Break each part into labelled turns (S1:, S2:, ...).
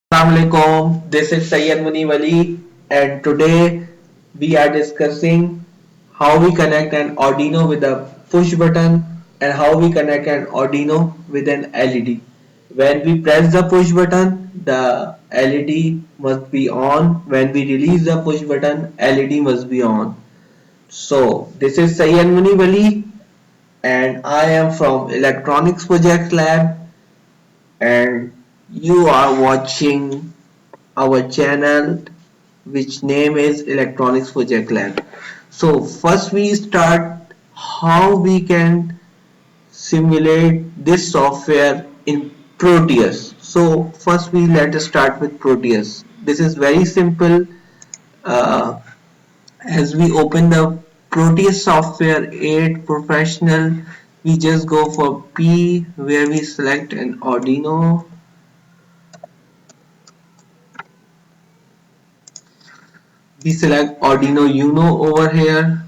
S1: Assalamualaikum. This is Sayyid Muneebali, and today we are discussing how we connect an Arduino with a push button and how we connect an Arduino with an LED. When we press the push button, the LED must be on. When we release the push button, LED must be on. So this is Sayyid Muneebali, and I am from Electronics Project Lab, and you are watching our channel which name is Electronics Project Lab. So first we start how we can simulate this software in Proteus. So first we let us start with Proteus. This is very simple. uh, as we open the Proteus software 8 professional, we just go for P where we select an Arduino. We select Arduino Uno over here.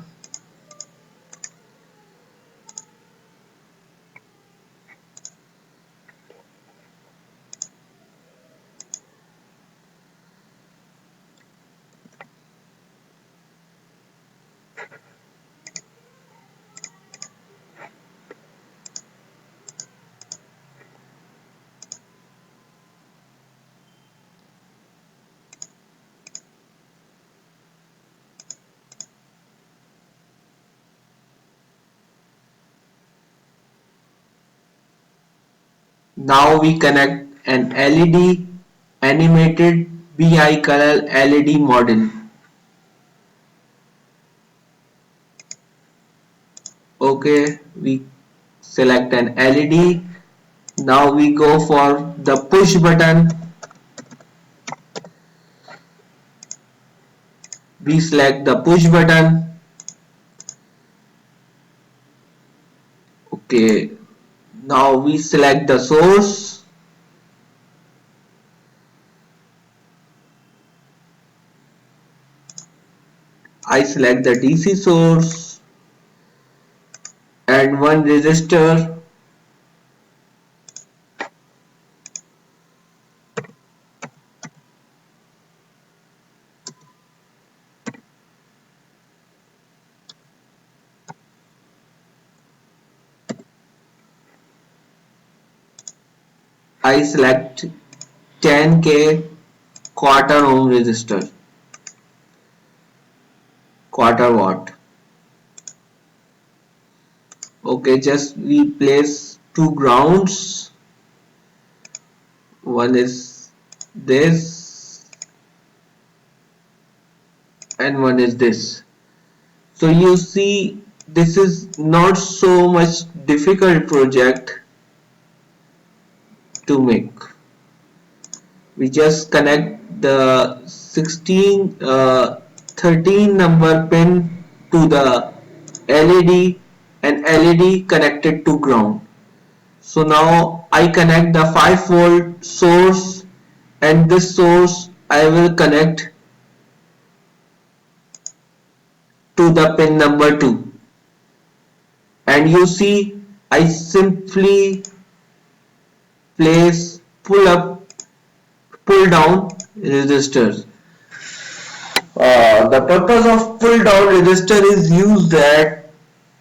S1: Now we connect an LED animated bi-color LED model. Okay, we select an LED. Now we go for the push button. We select the push button. Okay, now we select the source. I select the DC source and one resistor. I select 10K quarter ohm resistor, quarter watt. Okay, just we place two grounds. One is this and one is this. So you see, this is not so much difficult project to make. We just connect the 13 number pin to the LED and LED connected to ground. So now I connect the 5-volt source, and this source I will connect to the pin number 2, and you see I simply place pull up pull down resistors. The purpose of pull down resistor is used that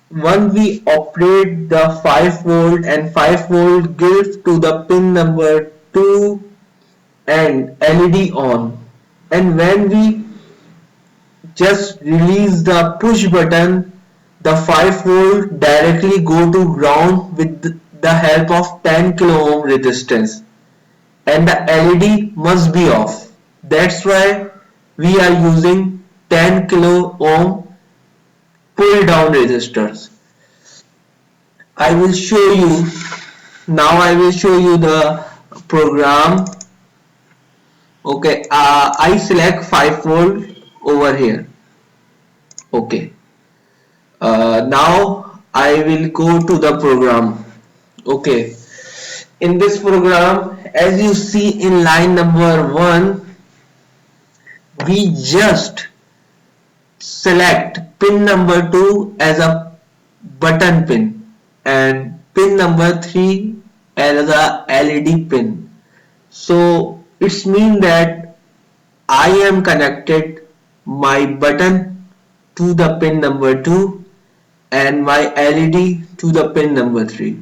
S1: when we operate the 5-volt and 5-volt give to the pin number 2 and LED on, and when we just release the push button, the 5-volt directly go to ground with the help of 10 kilo ohm resistance, and the LED must be off. That's why we are using 10 kilo ohm pull down resistors. I will show you now. I will show you the program. Okay, I select 5-volt over here. Okay, now I will go to the program. Okay, in this program, as you see in line number 1, we just select pin number 2 as a button pin and pin number 3 as a LED pin. So It's mean that I am connected my button to the pin number 2 and my LED to the pin number 3.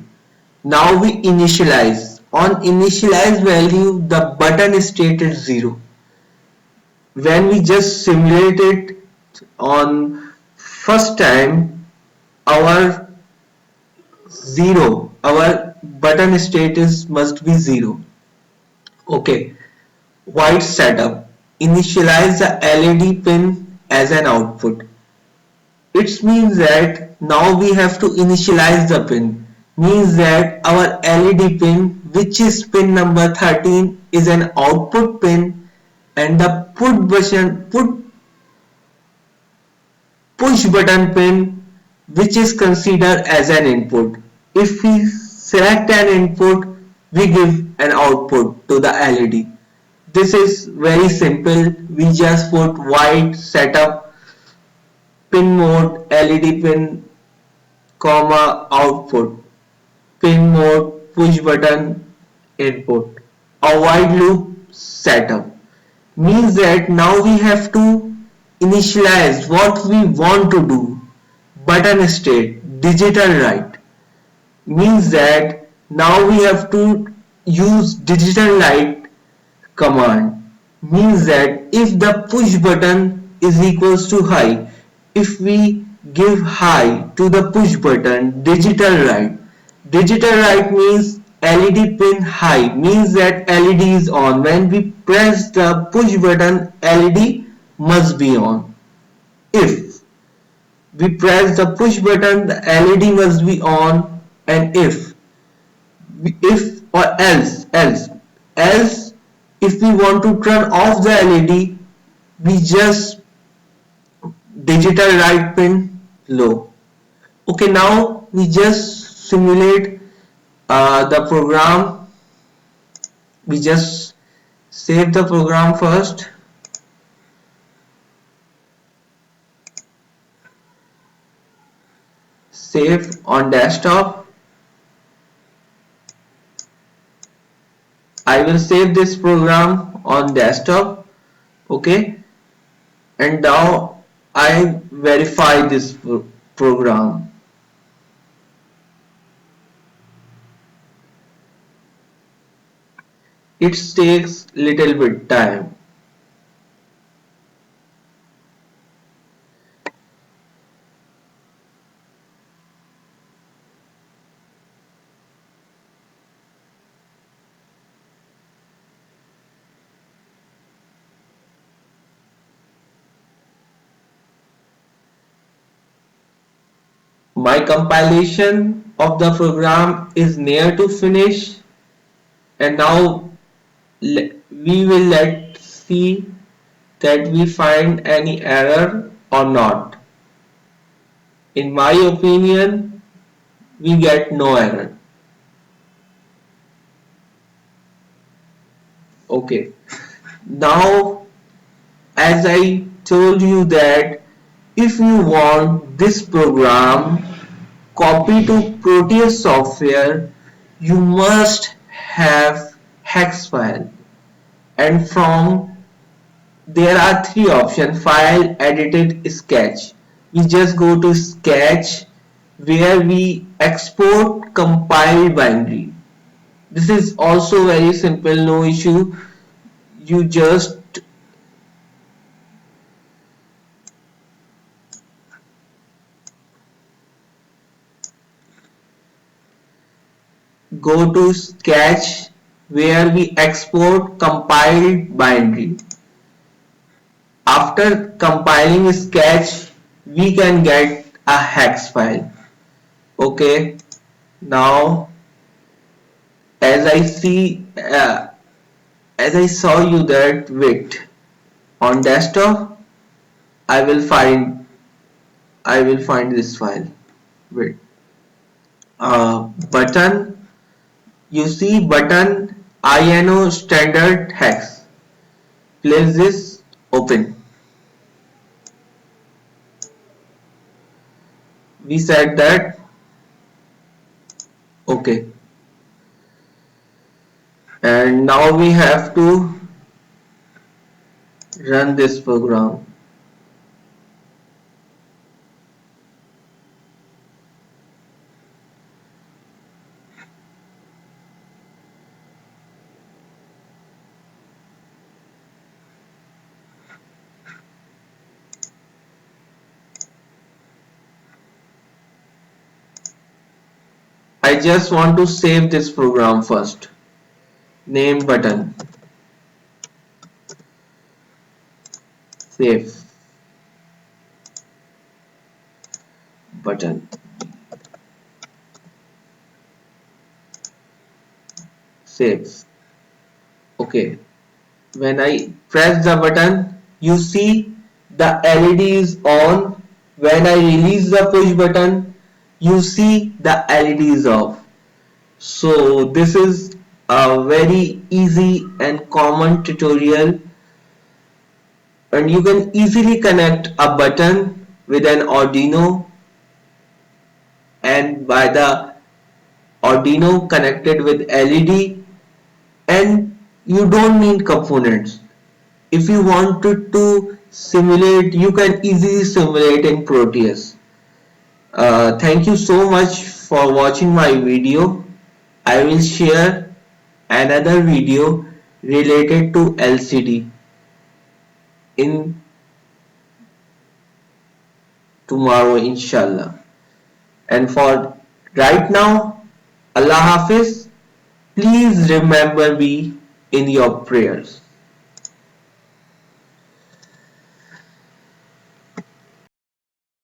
S1: Now we initialize. On initialize value, the button state is 0. When we just simulate it on first time, our our button state is must be 0. Okay. White setup. Initialize the LED pin as an output. It means that now we have to initialize the pin. Means that our LED pin, which is pin number 13, is an output pin, and the push button pin, which is considered as an input. If we select an input, we give an output to the LED. This is very simple. We just put white setup pin mode LED pin comma output pin mode push button input. A while loop setup means that now we have to initialize what we want to do. Button state digital write means that now we have to use digital write command. Means that if the push button is equals to high, if we give high to the push button, digital write means LED pin high means that LED is on. When we press the push button, LED must be on. If we press the push button, the LED must be on. And if or else if we want to turn off the LED, we just digital write pin low. Okay, now we just simulate the program. We just save the program first. Save on desktop. I will save this program on desktop. Okay, and now I verify this program. It takes little bit time. My compilation of the program is near to finish, and now we will let's see that we find any error or not. In my opinion, we get no error. Okay, now as I told you that if you want this program copy to Proteus software, you must have hex file, and from there are three options: file, edited, sketch. We just go to sketch where we export compiled binary. This is also very simple, no issue. You just go to sketch where we export compiled binary. After compiling sketch, we can get a hex file. Okay, now as I see, as I saw you that wait on desktop, I will find this file. Wait, button. You see button INO standard hex. Place this open. We said that okay, and now we have to Run this program. I just want to save this program first. Name button. Save button. Save. Okay. When I press the button, you see the LED is on. When I release the push button, you see the LED is off. So this is a very easy and common tutorial, and you can easily connect a button with an Arduino, and by the Arduino connected with LED, and you don't need components. If you wanted to simulate, you can easily simulate in Proteus. Thank you so much for watching my video. I will share another video related to LCD in tomorrow, inshallah. And for right now, Allah Hafiz. Please remember me in your prayers.